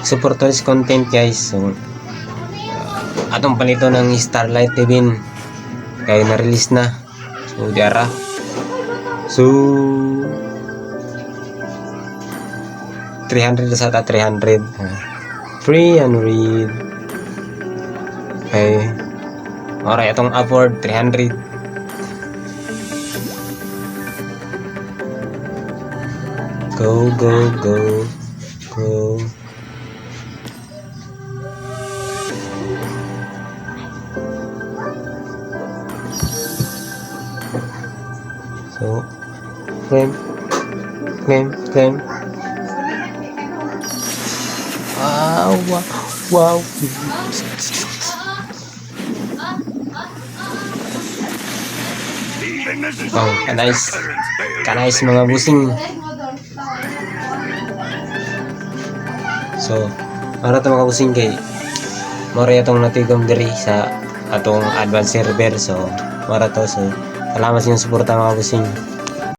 support to this content guys. So atong palito ng Starlight TV kaya na-release na. So diara. So 300 sa ta 300. 300. Okay. Alright, itong upward 300. Go, go, go, go. So, claim. Wow, wow. Wow, kanais mga busing. So, para ito mga busing kay mora itong natigom diri sa atong advanced server. So, mara to. So, salamat sa inyong suporta mga busing.